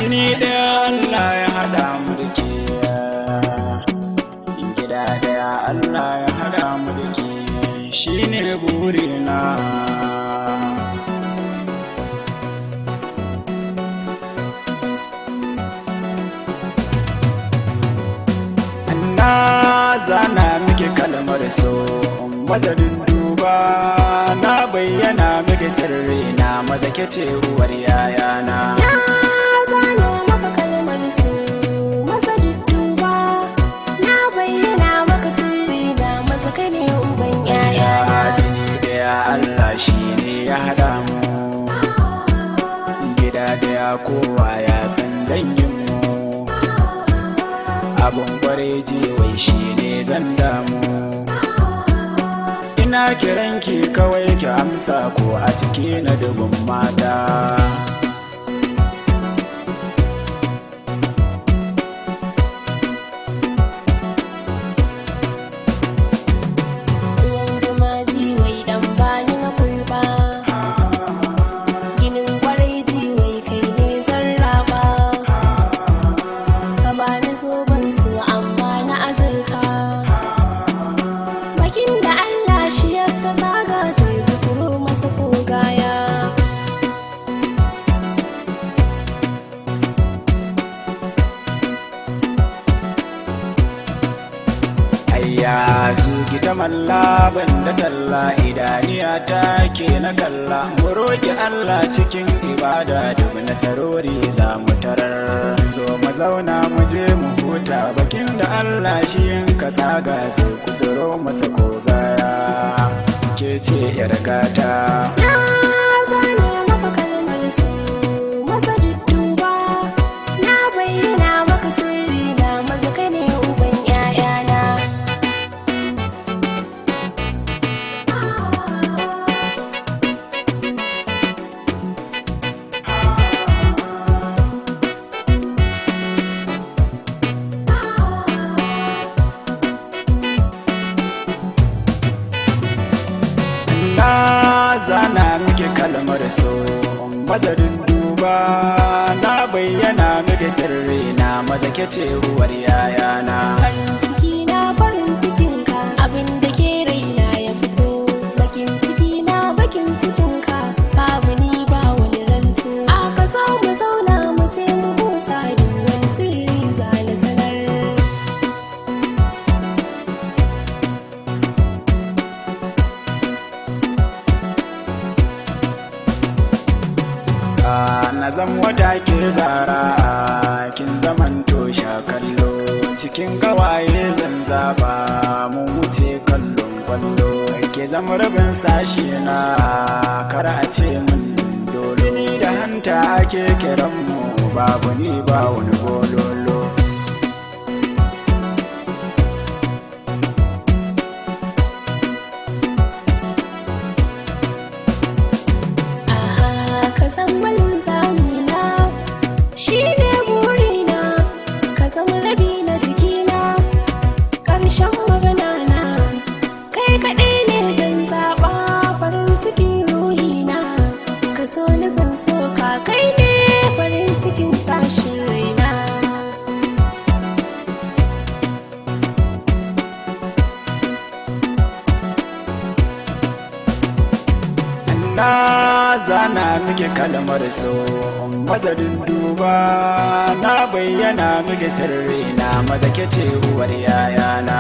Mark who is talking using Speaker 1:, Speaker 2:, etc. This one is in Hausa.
Speaker 1: jini ɗaya Allah ya haɗa mu da ke, gida ɗaya Allah ya haɗa mu da ke, shine burina. Na zana miki kalmar so mazarin duba, na bayyana miki sirri na maza ke ce uwar yayana.
Speaker 2: Na zana maka kalmar so mazarin duba, na bayyana maka sirri na maza ka ne uban yayana.
Speaker 1: Jini daya Allah shi ne ya haɗa mu, gida daya kowa ya san danginmu, abun kwarai jiwai shi ne zan damu. Ina kiranki kawai ki amsa ko a ciki na dubun mata.
Speaker 2: Ruwan zuma jiwai dan bani na kurba, ginin kwarai jiwai kai ne zan raba, ka bani zoben su amma na azurka, bakin da Allah shi ya ka zaga zai kusuro masa kogaya.
Speaker 1: Ayya zuki ta malla banda talla, idaniya ta ke na kalla, mu roki Allah cikin ibada duk nasarori za mu tarar. Zo mu zauna mu je mu huta, bakin da Allah shi yin ka tsaga zai kusuro masa kogaya, ke ce yar gata.
Speaker 2: Na zana maka kalmar so mazarin duba, na bayyana maka sirri na maza ka ne uban yayana.
Speaker 1: Na zana miki kalmar so mazarin duba, na bayyana miki sirri na maza ke ce uwar yayana.
Speaker 2: Farin ciki na farin cikinka, abin da ke raina ya fito, bakin ciki na bakin cikinka, babu ni ba wani ranto. Aka zo mu zauna mu je mu huta, duk wani sirri za na sanar.
Speaker 1: Na zan wata ke zara, kin zamanto sha kallo, cikin gawaye zan zaba mun wuce kallon kwallo, ke zama rabin sashi na kar a ce min dolo, ni da hanta ake kiran mu, babu ni ba wani bololo.
Speaker 2: Aha, ka san malin zamina, shi ne burina, ka zama rabi na jikina, ƙarshen magana na, kai kaɗai ne zan zaɓa farin cikin ruhina, ka so ni zan so ka kai ne farin cikin sashen raina.
Speaker 1: Na zana miki kalmar so mazarin duba, na bayyana miki sirri na maza ke ce uwar yayana.